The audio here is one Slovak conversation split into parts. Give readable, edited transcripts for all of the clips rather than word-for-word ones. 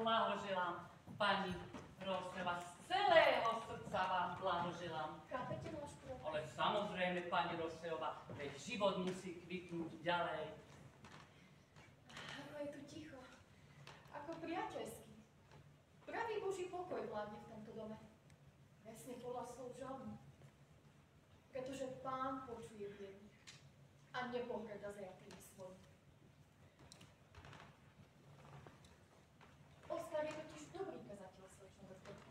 blahoželám, pani Roseva, z celého srdca vám blahoželám. Chápete náš problém? Ale samozrejme, pani Roseva, veď život musí kvitnúť ďalej. Ako je tu ticho, ako priateľský. Pravý Boží pokoj vládne v tomto dome. Presne podľa slov žalmu. Pretože Pán počuje biedných a nepohrda zjatými svojimi. Oskar je totiž dobrý kazateľ, slečna doktorka.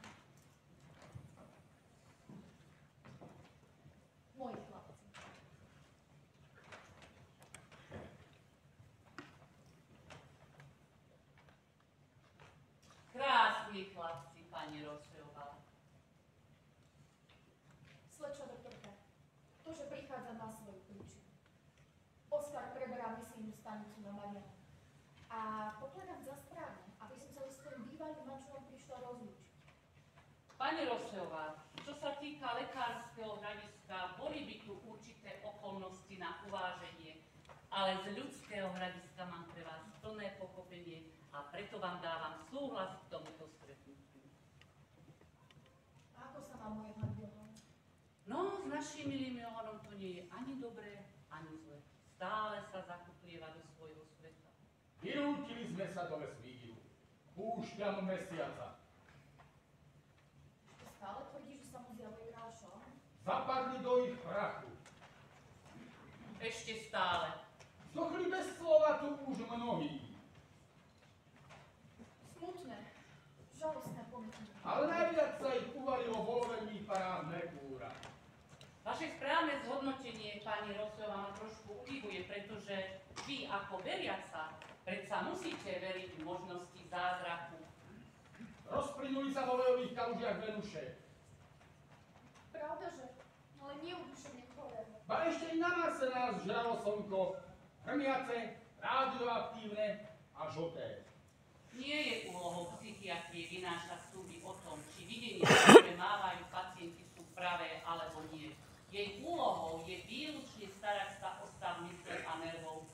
Moji chlapci. Krásni chlapci, pani Roseva. Slečna doktorka, to, že prichádza na svoju príčinu. Oskar preberá misijnú stanicu na Marianu. A pokladám za správne, aby som sa so svojím bývalým manželom prišla rozlúčiť. Pani Roseva, čo sa týka lekárskeho hľadiska, boli by tu určité okolnosti na uváženie, ale z ľudského hľadiska mám pre vás plné pochopenie a preto vám dávam súhlas k tomuto stretnutiu. A ako sa má moje Johan? No, s našim milým Johanom to nie je ani dobré, ani zle. Stále sa zakuplieva do svojho sveta. Vyrútili sme sa do vesmíru. Púšťam mesiaca. Ešte stále tvrdí, že sa mu zjavuje krášom? Zapadli do ich prachu. Ešte stále. Zdochli bez slova tu už mnohí. Smutné, žalostné pomietky. Ale najviac sa ich uvalilo vo veľmi parádne kúra. Vaše správne zhodnotenie, pani Roseva, ma trošku udivuje, pretože vy ako veriaca predsa musíte veriť v možnosti zázraku. Rozplynuli sa vo vejových kalužiach Venuše. Pravda, že? Ale nie udušenie chorého. Ba ešte i na nás sa nás žralo slnko. Hrmiace, radioaktívne a žlté. Nie je úlohou psychiatrie vynášať súdy o tom, či videnia, ktoré mávajú pacienti, sú pravé alebo nie. Jej úlohou je výlučne starať sa o stav mysle a nervov.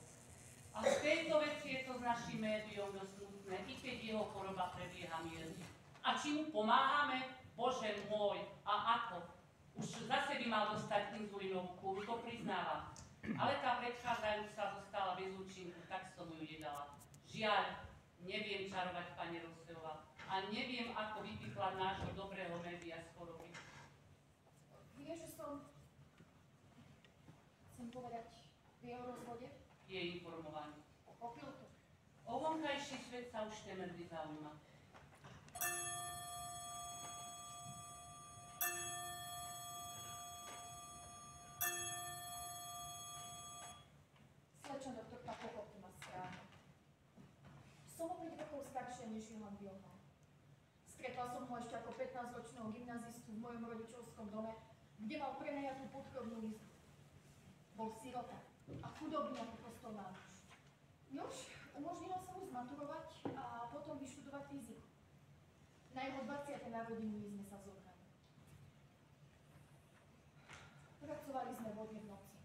A v tejto veci je to s našim médiom dosť nutné, i keď jeho choroba prebieha mierne. A či mu pomáhame? Bože môj, a ako? Už zase by mal dostať inzulínovú kúru, to priznávam. Ale tá predchádzajúca zostala bez účinku, tak som ju nedala. Žiaľ, neviem čarovať, pani Roseva, a neviem, ako vypichlať nášho dobrého média z choroby. Vieš, že som... Chcem povedať, v jeho rozvode? Je informovaný. Pochopil to. O vonkajší svet sa už temer vyzaujíma. Slečna doktorka, pochopte ma správne. Som o 5 rokov staršia než Johan Wilhelm. Stretla som ho ešte ako 15-ročného gymnazistu v mojom rodičovskom dome, kde mal prenajatú podkrvnú izbu. Bol sirota a chudobný ako kostolná muž. Nož, umožnilo sa mu zmaturovať a potom vyštudovať fyziku. Na jeho 20. narodeniny sme sa zobrali. Pracovali sme vodne v noci.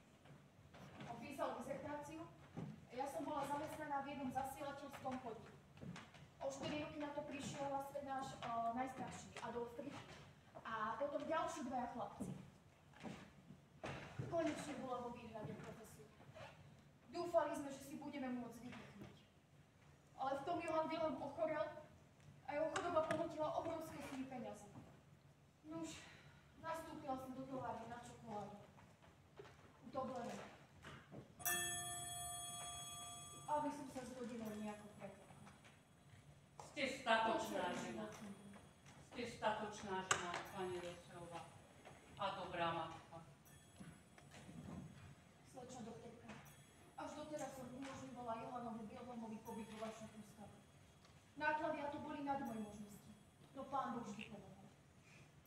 On písal dizertáciu a ja som bola zamestnaná v jednom zasielateľskom podniku. O 4 roky na to prišiel na svet náš najstarší, Adolf Friedrich, a potom ďalší dvaja chlapci. Konečne bola vo výhľade profesiu. Dúfali sme, že si budeme môcť vydýchnuť. Ale v tom Johan Wilhelm ochorel a jeho choroba ponútila obrovské sumy peniazy. Nuž, nastúpila som do továrne na čokoládu. Udoblené. Aby som sa s rodinou nejako pretvorila. Ste statočná žena. Ste statočná žena, pani Roseva. A dobrá matka. Slečna doktorka, až doteraz som umožňovala Johanovi Wilhelmovi pobyt vo vašom ústave. Náklady a to boli nad moje možnosti. No Pán Boh vždy pomohol.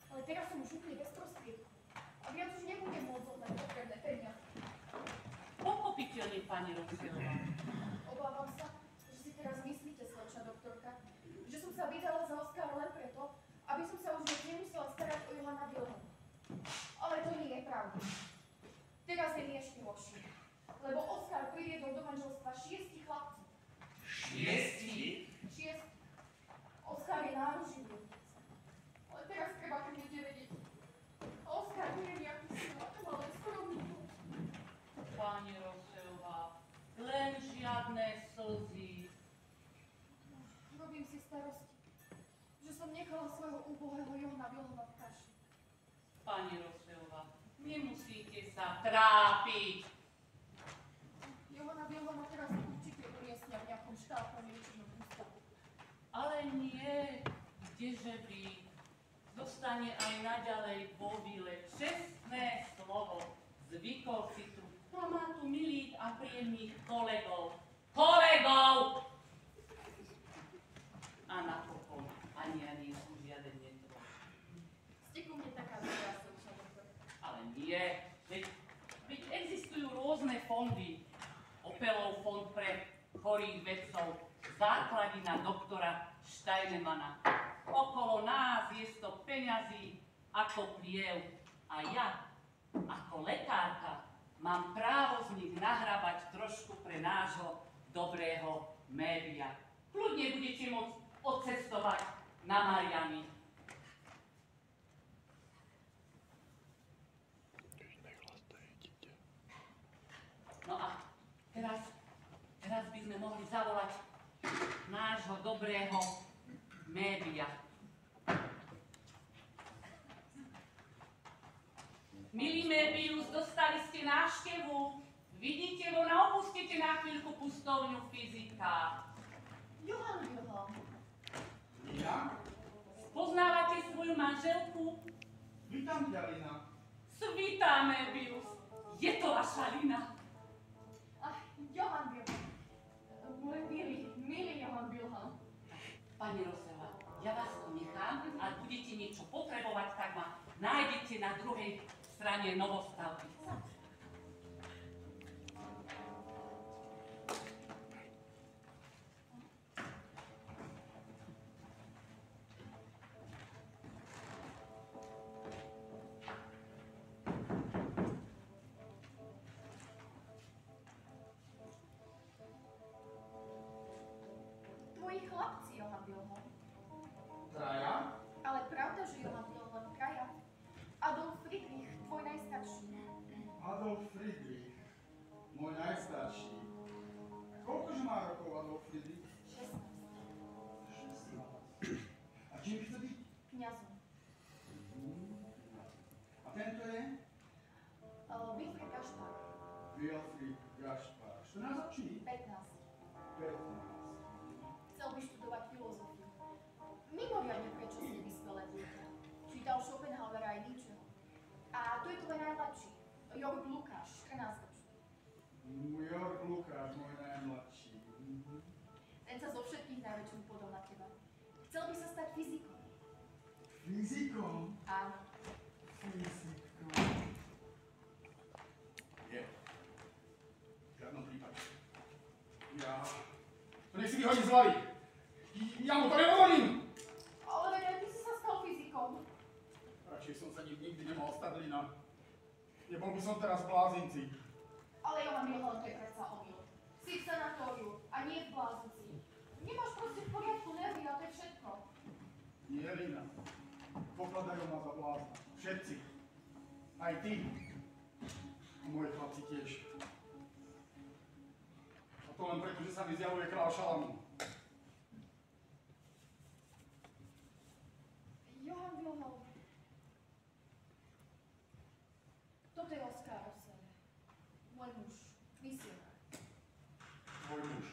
Ale teraz som už úplne bez prostriedkov. A viac už nebudem môcť zohnať potrebné peniaze. Pochopiteľne, pani Roseva. Obávam sa, že si teraz myslíte, slečna doktorka, že som sa vydala za Oskara len preto, aby som sa už nemusela starať o Johana Wilhelma. Ale to nie je pravda. Teraz je mi ešte horšie, lebo Oskar priviedol do manželstva 6 chlapcov. 6? 6. Robím si starosti, že som nechala svojho úbohého Johana Vilhona v kaši. Pani Roseová, nemusíte sa trápiť. Johana Vilhona teraz určite umiestnia v nejakom štátnom liečebnom ústavu. Ale nie, kdeže by. Zostane aj naďalej vo vile. Čestné slovo. Zvykol si tu. A má tu milých a príjemných kolegov. Kolegov! A napokon ani ja nie sú žiaden netvor. Ste ku mne taká dobrá slúča, doktor. Ale nie. Veď existujú rôzne fondy. Opelov fond pre chorých vedcov. Základina doktora Steinemana. Okolo nás je to peňazí ako pliev. A ja, ako lekárka, mám právo z nich nahrabať trošku pre nášho dobrého média. Kľudne budete môcť odcestovať na Mariany. No a teraz by sme mohli zavolať nášho dobrého média. Milý Mébius, dostali ste návštevu. Vidíte, ona opustite na chvíľku pustovňu fyzika. Johan Vilhon. Lina? Poznávate svoju manželku? Vítam ťa, Lina. Svitá, Mébius. Je to vaša Lina. Ach, Johan Vilhon. Môj milý Johan Vilhon. Pani Rosela, ja vás tu nechám, ak budete niečo potrebovať, tak ma nájdete na druhej strane novostavby. Tvoji chlapci, Johan Vilhon. Traja? Ale pravda, že Johan Vilhon traja. Adolf Friedrich, tvoj najstarší. Adolf Friedrich, môj najstarší. Koľkože má rokov Adolf Friedrich? 16. 16. A čím chce byť? Kňazom. A tento je? Wilfried Gašpar. Wilfried Gašpar. 14 ročný? 15. 15. Chcel by študovať filozofiu. Mimoriadne prečo ste vyspelé dieťa. Čítal Schopenhauera aj Nietzscheho. A tu je tvoj najmladší, Jörg Lukáš, 14 ročný. Jörg Lukáš, môj najmladší. Ten sa zo všetkých najväčším upodol na teba. Chcel by sa stať fyzikom. Fyzikom? Áno. Fyzikom. Je. V žiadnom prípade. To nech si vyhodí z hlavy. Ja mu to nehovorím. Ale veď aj ty si sa stal fyzikom. Radšej som sa nikdy nemohol stať, Lina. Nebol by som teraz v blázinci. Ale Johan Vilhon, to je predsa omyl. Si v sanatóriu a nie v blázinci. Nemáš proste v poriadku nervy a to je všetko. Nie, Lina. Pokladajú ma za blázna. Všetci. Aj ty. A moje chlapci tiež. A to len preto, že sa mi zjavuje král Šalamún. Johan Vilhon. Toto je Oskar Rosser. Môj muž. Misionár. Tvoj muž.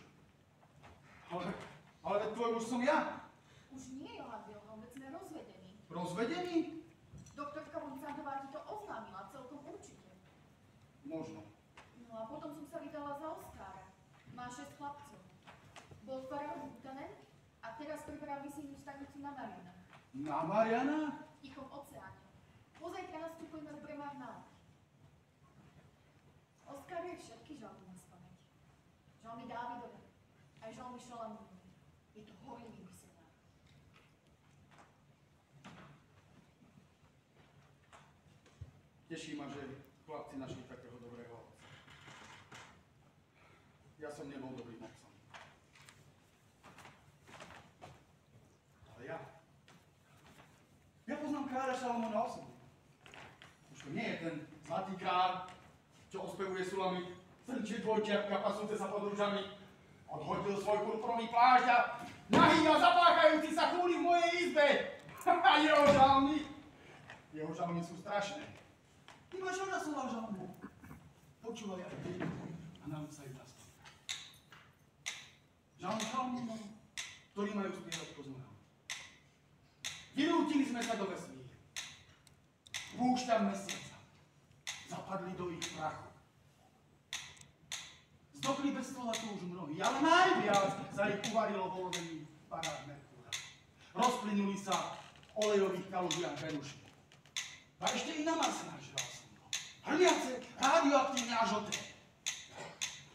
Ale veď tvoj muž som ja. Už nie, Johan Vilhon, veď sme rozvedení. Rozvedený? Doktorka Moncardová ti to oznámila celkom určite. Možno. No a potom som sa vydala za Oskára. Má 6 chlapcov. Bol farár Butanen a teraz preberá misijnú stanicu na Marianách. Na Marianách? V Tichom oceáne. Pozajtra nastupujeme v bremách na loď. Oskar vie všetky žalmy na spamäť. Žalmy Dávidove, aj žalmy Šalamúnove. Je to horlivý misionár. Teší ma, že chlapci našli takého dobrého otca. Ja som nebol dobrým otcom. Ale ja poznám kráľa Šalamúna osobne. Už to nie je ten zlatý kráľ, čo ospevuje Sulamit, srčie dvojčiatka pasúce sa pod rúžami, odhodil svoj purpurový plášť a nahý a zapálený A jeho žalmy? Jeho žalmy sú strašné. Ty máš ona slova žalmu. Počúvaj aj ty a nauč sa ich naspäť. Žalmov, ktorí majú spievať pozorám. Vyrútili sme sa do vesmíru. Púšťam mesiaca. Zapadli do ich prachu. Zdokli bez stola tu už mnohí, ale najviac sa ich uvarilo v olovení parách Merkúra. Rozplynuli sa v olejových kalužiach Venuši. A ešte i na Mars nažral slnko. Hrniace, radioaktívne a žlté.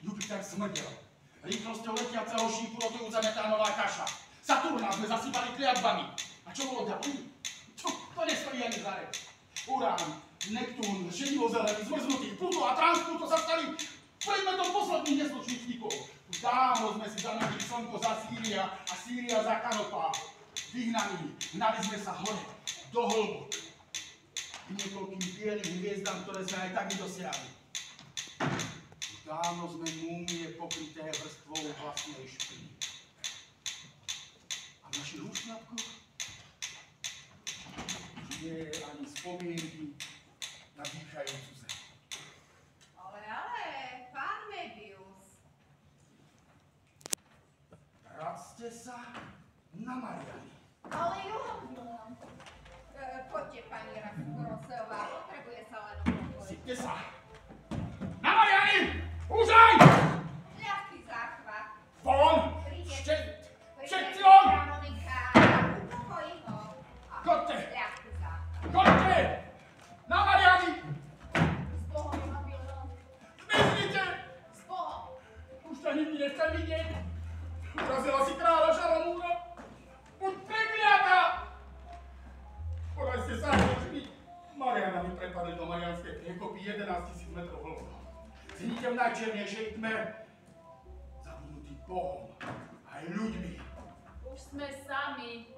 Jupiter smrdel. Rýchlosťou letiaceho šípu rotujúca metánová kaša. Saturna sme zasypali kliatbami. A čo bolo ďalej? To nestojí ani za reč. Urán, Neptún, šedivo-zelený, zmrznutý, Pluto a Transpluto sa stali predmetom posledných neslušníkov. Už dávno sme si zamerili slnko za Sýria a Sýria za Kanopá. Vyhnaní, hnali sme sa hore, do hĺbok. K niekoľkým bielým hviezdám, ktoré sme aj tak nedosiahli. Už dávno sme múmie pokryté vrstvou vlastnej špiny. A v našich úšľapkoch nie je ani spomienky na dýchajúcu zem. Ale, pán Mebius. Vráťte sa na Mariany. Ale Johan Wilhelm. Poďte, pani Raskurosová, potrebuje sa len upokojiť. Sypte sa! Na Mariany! Úžaj! Ľahký záchvat. Von! Príde Všetci von! harmonika. Upokojí ho. Chodte! Ľahký záchvat. Chodte! Na Mariany! S Bohom, Johan Wilhelm. Zmiznite! S Bohom. Už ťa nikdy nechcem vidieť. Urazila si kráľa Šalamúna. Buď prekliatá! Podaj ste sa očmi. Mariana mi prepadli do Marianskej priekopy 11 000 metrov hlboko. Zníte v najčiernejšej tme. Zabudnutý Bohom aj ľuďmi. Už sme sami.